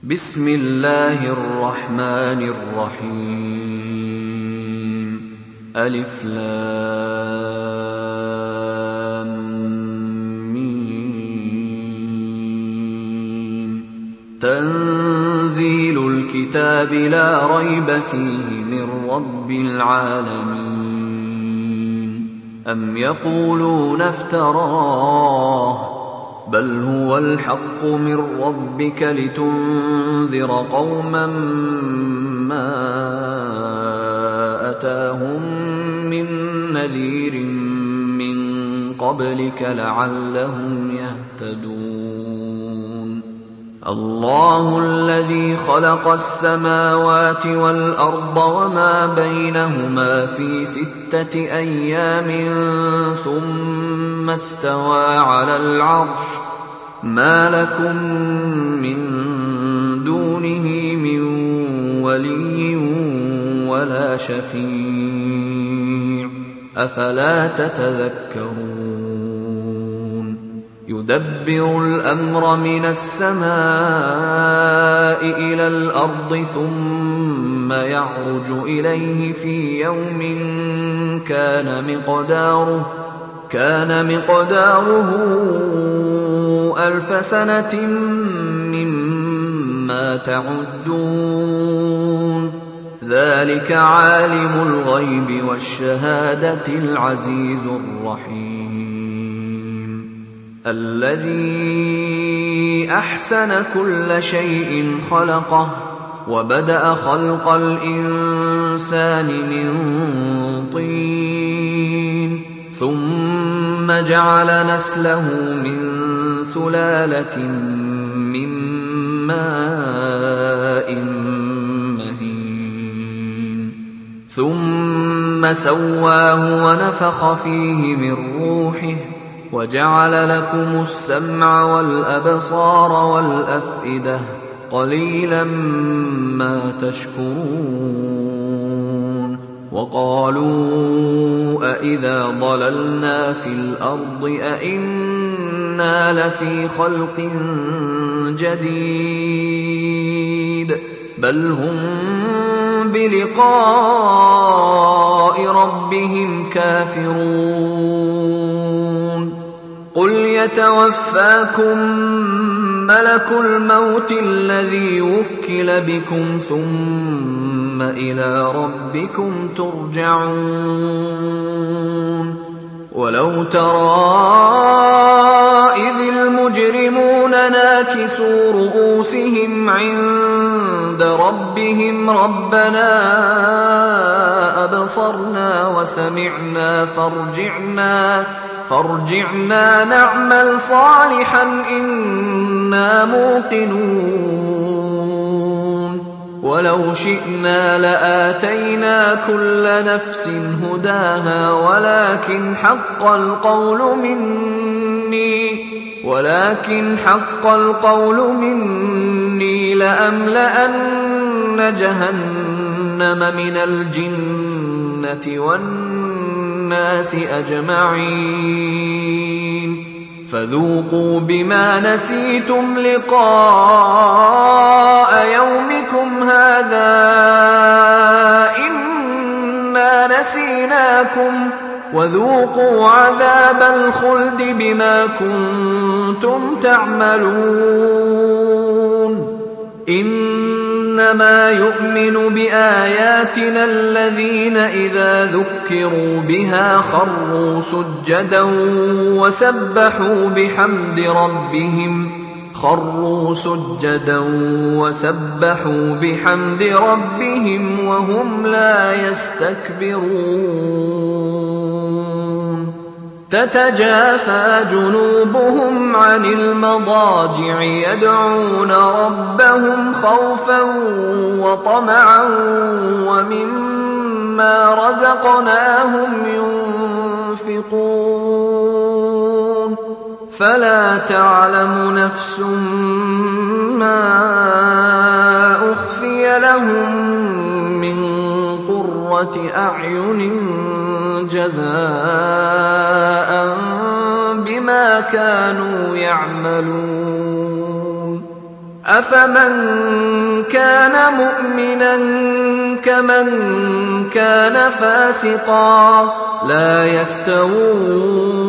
بسم الله الرحمن الرحيم. ألف لام ميم. تنزيل الكتاب لا ريب فيه من رب العالمين. أم يقولون افتراه بل هو الحق من ربك لتنذر قوما ما أتاهم من نذير من قبلك لعلهم يهتدون. الله الذي خلق السماوات والأرض وما بينهما في 6 أيام ثم استوى على العرش. ما لكم من دونه من ولي ولا شفيع أفلا تتذكرون. يدبر الأمر من السماء إلى الأرض ثم يعرج إليه في يوم كان مقداره 1000 سنة مما تعدون. ذلك عالم الغيب والشهادة العزيز الرحيم. الذي أحسن كل شيء خلقه وبدأ خلق الإنسان من طين ثم جعل نسله من سلالة من ماء مهين ثم سواه ونفخ فيه من روحه وجعل لكم السمع والأبصار والأفئدة قليلا ما تشكرون. وقالوا أإذا ضللنا في الأرض أإنا لفي خلق جديد بل هم بلقاء ربهم كافرون. قل يتوفاكم ملك الموت الذي وكل بكم ثم إلى ربكم ترجعون. ولو ترى إذ المجرمون ناكسوا رؤوسهم عند ربهم ربنا أبصرنا وسمعنا فارجعنا نعمل صالحا إنا موقنون. ولو شئنا لآتينا كل نفس هداها ولكن حق القول مني لأملأن جهنم من الجنة والناس أجمعين. فذوقوا بما نسيتم لقاء يومكم هذا إنا نسيناكم وذوقوا عذاب الخلد بما كنتم تعملون. إنما يؤمن بآياتنا الذين إذا ذكروا بها خروا سجدا وسبحوا بحمد ربهم وهم لا يستكبرون. تتجافى جنوبهم عن المضاجع يدعون ربهم خوفا وطمعا ومما رزقناهم ينفقون. فلا تعلم نفس ما أخفي لهم من قرة أعين جزاء بما كانوا يعملون. أفمن كان مؤمنا كمن كان فاسقا لا يستوون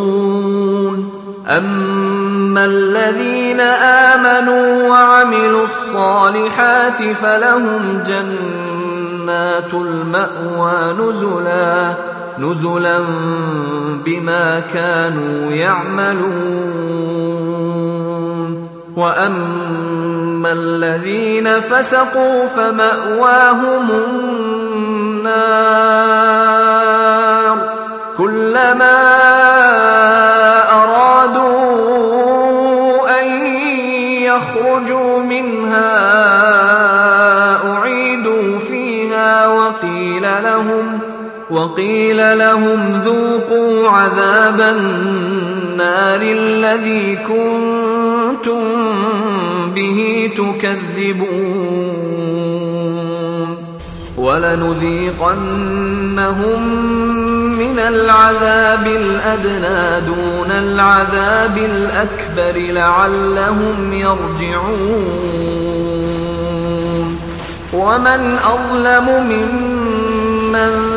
أما الذين آمنوا وعملوا الصالحات فلهم جنات المأوى نزلا بما كانوا يعملون وأما الذين فسقوا فمأواهم النار كلما أرادوا أن يخرجوا منها أعيدوا فيها وقيل لهم ذوقوا عذاب النار الذي كنتم به تكذبون ولنذيقنهم من العذاب الأدنى دون العذاب الأكبر لعلهم يرجعون ومن أظلم ممن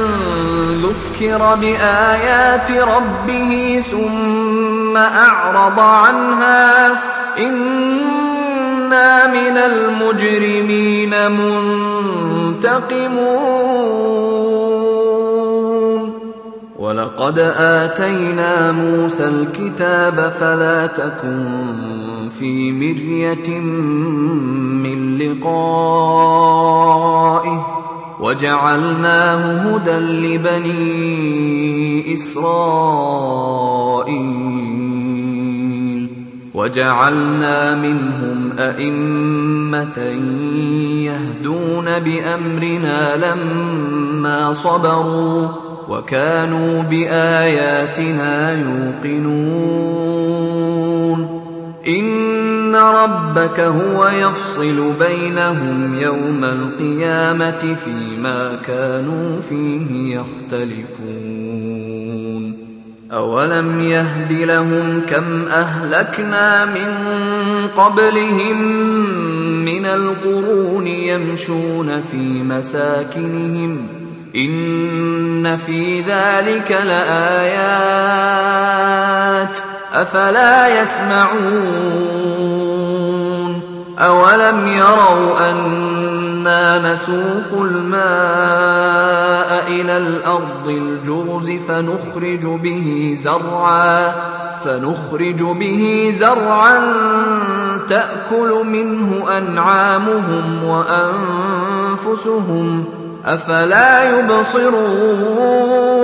ذكر بآيات ربه ثم أعرض عنها إنا من المجرمين منتقمون ولقد آتينا موسى الكتاب فلا تكن في مرية من لقائه وجعلناه هدى لبني إسرائيل وجعلنا منهم أئمة يهدون بأمرنا لما صبروا وكانوا بآياتنا يوقنون إن ربك هو يفصل بينهم يوم القيامة فيما كانوا فيه يختلفون أولم يهد لهم كم أهلكنا من قبلهم من القرون يمشون في مساكنهم إن في ذلك لآيات أفلا يسمعون أولم يروا أنا نسوق الماء إلى الأرض الجرز فنخرج به زرعا تأكل منه أنعامهم وأنفسهم أفلا يبصرون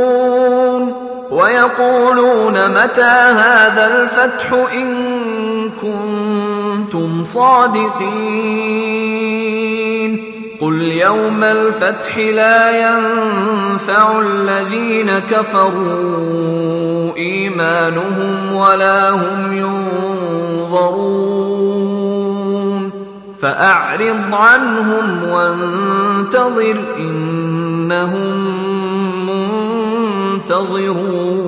ويقولون متى هذا الفتح إن كنتم صادقين قل يوم الفتح لا ينفع الذين كفروا إيمانهم ولا هم ينظرون فأعرض عنهم وانتظر إنهم منتظرون